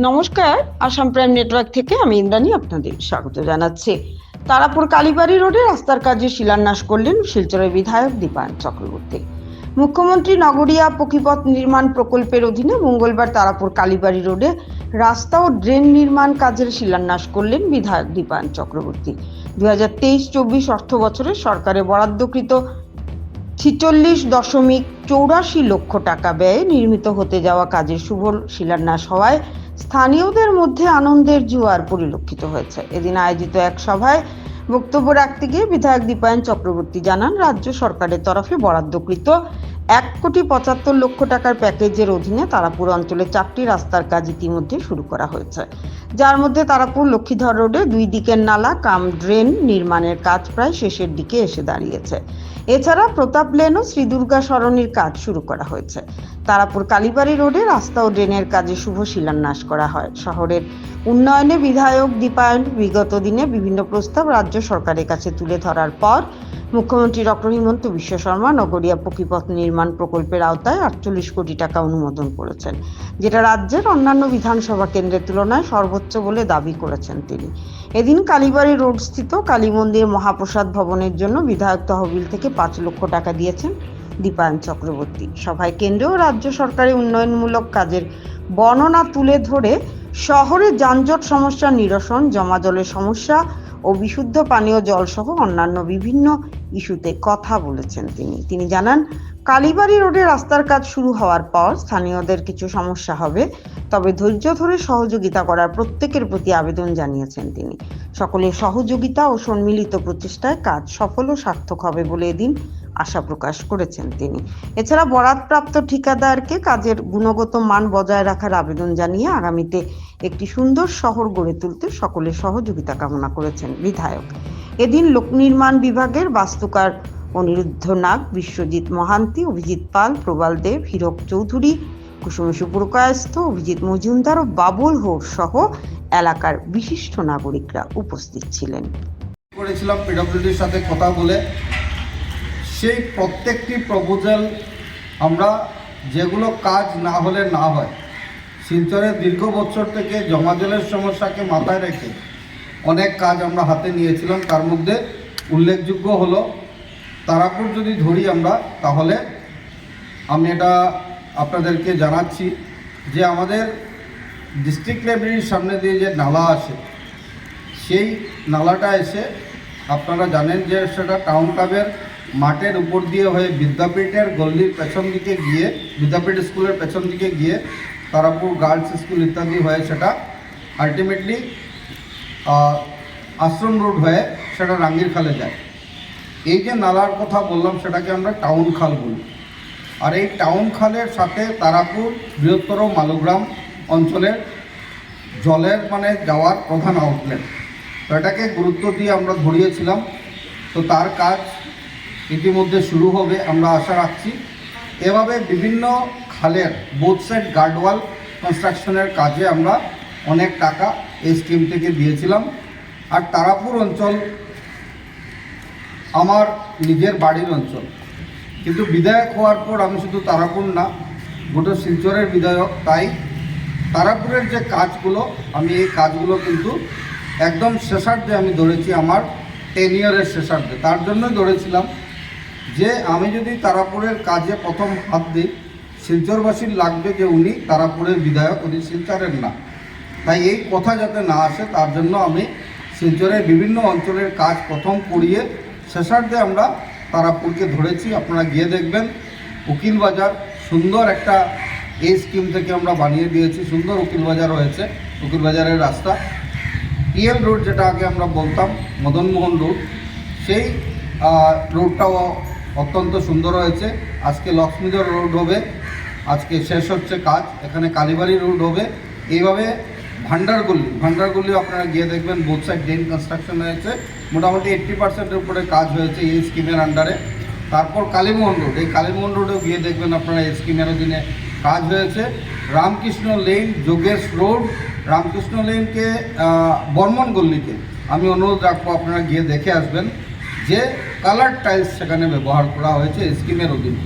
নমস্কার, Assam prime network থেকে আমি ইন্দ্রাণী আপনাদের স্বাগত জানাচ্ছি। তারাপুর কালীবাড়ি রোডে রাস্তার কাজে শিলান্যাস করলেন শিলচরের বিধায়ক দীপায়ন চক্রবর্তী। মুখ্যমন্ত্রী নগরিয়া পথিপথ নির্মাণ প্রকল্পের অধীনে মঙ্গলবার তারাপুর কালীবাড়ি রোডে রাস্তা ও ড্রেন নির্মাণ কাজের শিলান্যাস করলেন বিধায়ক দীপায়ন চক্রবর্তী। 2023-24 অর্থ বছরে সরকারের বরাদ্দকৃত 46.84 লক্ষ টাকা ব্যয়ে নির্মিত হতে যাওয়া কাজের শুভ শিলান্যাস হওয়ায় স্থানীয়দের মধ্যে আনন্দের জোয়ার পরিলক্ষিত হয়েছে। এদিন আয়োজিত এক সভায় বক্তব্য রাখতে গিয়ে বিধায়ক দীপায়ন চক্রবর্তী জানান, রাজ্য সরকারের তরফে বরাদ্দকৃত 1,75 লক্ষ টাকার প্যাকেজের অধীনে তারাপুর অঞ্চলে 4টি রাস্তার কাজ ইতিমধ্যে শুরু করা হয়েছে, যার মধ্যে তারাপুর লক্ষ্মীধর রোডে 2 দিকের নালা কাম ড্রেন নির্মাণের কাজ প্রায় শেষের দিকে এসে দাঁড়িয়েছে। এছাড়া প্রতাপ লেন ও শ্রী দুর্গা সরণির কাজ শুরু করা হয়েছে। তারাপুর কালীবাড়ি রোডে রাস্তা ও ড্রেনের কাজে শুভ শিলান্যাস করা হয়। শহরের উন্নয়নে বিধায়ক দীপায়ন বিগত দিনে বিভিন্ন প্রস্তাব রাজ্য সরকারের কাছে তুলে ধরার পর মুখ্যমন্ত্রী ডক্টর হিমন্ত বিশ্ব শর্মা নগরিয়া পথিপথ নির্মাণ প্রকল্পের আওতায় 48 কোটি টাকা অনুমোদন করেছেন, যেটা রাজ্যের অন্যান্য বিধানসভা কেন্দ্রের তুলনায় সর্বোচ্চ বলে দাবি করেছেন তিনি। এদিন কালীবাড়ি রোড স্থিত কালী মন্দির মহাপ্রসাদ ভবনের জন্য বিধায়ক তহবিল থেকে 5 লক্ষ টাকা দিয়েছেন দীপায়ন চক্রবর্তী। সভায় কেন্দ্র ও রাজ্য সরকারের উন্নয়নমূলক কাজের বর্ণনা তুলে ধরে শহরে যানজট সমস্যা নিরসন, জমা জলের সমস্যা ও বিশুদ্ধ পানীয় জল সহ অন্যান্য বিভিন্ন ইস্যুতে কথা বলেছেন তিনি জানান, কালীবাড়ি রোডে রাস্তার কাজ শুরু হওয়ার পর স্থানীয়দের কিছু সমস্যা হবে, তবে ধৈর্য ধরে সহযোগিতা করার প্রত্যেকের প্রতি আবেদন জানিয়েছেন তিনি। সকলের সহযোগিতা ও সম্মিলিত প্রচেষ্টায় কাজ সফল ও সার্থক হবে বলে এদিন আশা প্রকাশ করেছেন তিনি। এছাড়া বরাদপ্রাপ্ত ঠিকাদারকে কাজের গুণগত মান বজায় রাখার আবেদন জানিয়ে আগামীতে একটি সুন্দর শহর গড়ে তুলতে সকলের সহযোগিতা কামনা করেছেন বিধায়ক। এদিন লোক নির্মাণ বিভাগের বাস্তুকার অনিরুদ্ধ নাগ, বিশ্বজিৎ মহান্তি, অভিজিৎ পাল, প্রবাল দেব, হীরক চৌধুরী, কুসুমেশু পুরকায়স্থ, অভিজিৎ মজুমদার ও বাবুল হোর সহ এলাকার বিশিষ্ট নাগরিকরা উপস্থিত ছিলেন। করেছিলাম পিডব্লিউডির সাথে কথা বলে, সেই প্রত্যেকটি প্রপোজাল আমরা যেগুলো কাজ না হলে না হয়, শিলচরের দীর্ঘ বছর থেকে জমা জলের সমস্যাকে মাথায় রেখে অনেক কাজ আমরা হাতে নিয়েছিলাম। তার মধ্যে উল্লেখযোগ্য হলো তারাপুর যদি ধরি আমরা, তাহলে আমি এটা আপনাদেরকে জানাচ্ছি যে আমাদের ডিস্ট্রিক্ট লাইব্রেরির সামনে দিয়ে যে নালা আসে, সেই নালাটা এসে আপনারা জানেন যে সেটা টাউন ক্লাবের মাঠের উপর দিয়ে হয়ে বিদ্যাপীঠের গল্লির পেছন দিকে গিয়ে, বিদ্যাপীঠ স্কুলের পেছন দিকে গিয়ে তারাপুর গার্লস স্কুল ইত্যাদি হয়ে সেটা আলটিমেটলি আশ্রম রোড হয়ে সেটা রাঙ্গির খালে যায়। এই যে নালার কথা বললাম সেটাকে আমরা টাউন খাল বলি। আর এই টাউন খালের সাথে তারাপুর বৃহত্তর মালুগ্রাম অঞ্চলের জলের যাওয়ার প্রধান আউটলেট, তো এটাকে গুরুত্ব দিয়ে আমরা ধরিয়েছিলাম। তো তার কাজ ইতিমধ্যে শুরু হবে, আমরা আশা রাখছি। এভাবে বিভিন্ন খালের বোথ সাইড গার্ডওয়াল কনস্ট্রাকশনের কাজে আমরা অনেক টাকা এই স্কিম থেকে দিয়েছিলাম। আর তারাপুর অঞ্চল আমার নিজের বাড়ির অঞ্চল, কিন্তু বিধায়ক হওয়ার পর আমি শুধু তারাপুর না, গোটা শিলচরের বিধায়ক। তাই তারাপুরের যে কাজগুলো, আমি এই কাজগুলো কিন্তু একদম শেষার্ধে আমি ধরেছি, আমার 10 ইয়ারের শেষার্ধে। তার জন্যই ধরেছিলাম যে আমি যদি তারাপুরের কাজে প্রথম হাত দিই, শিলচরবাসীর লাগবে যে উনি তারাপুরের বিধায়ক, উনি শিলচরের না। তাই এই কথা যাতে না আসে, তার জন্য আমি শিলচরের বিভিন্ন অঞ্চলের কাজ প্রথম করিয়ে শেষার্ধে আমরা তারাপুরকে ধরেছি। আপনারা গিয়ে দেখবেন উকিল বাজার সুন্দর একটা এই স্কিম থেকে আমরা বানিয়ে দিয়েছি, সুন্দর উকিল বাজার হয়েছে, উকিল বাজারের রাস্তা। পিএল রোড যেটা আগে আমরা বলতাম মদনমোহন রোড, সেই রোডটাও অত্যন্ত সুন্দর হয়েছে। আজকে লক্ষ্মীধর রোড হবে, আজকে শেষ হচ্ছে কাজ। এখানে কালীবাড়ি রোড হবে। এইভাবে ভান্ডারগুলি আপনারা গিয়ে দেখবেন বোথ সাইড ড্রেন কনস্ট্রাকশন হয়েছে, মোটামুটি 80%-এর উপরে কাজ হয়েছে এই স্কিমের আন্ডারে। তারপর কালীমোহন রোড, এই কালীমোহন রোডেও গিয়ে দেখবেন আপনারা এই স্কিমের অধীনে কাজ হয়েছে। রামকৃষ্ণ লেন, যোগেশ রোড, রামকৃষ্ণ লেনকে বর্মন গল্লিতে আমি অনুরোধ রাখবো আপনারা গিয়ে দেখে আসবেন যে কালার টাইলস সেখানে ব্যবহার করা হয়েছে স্কিমের অধীনে।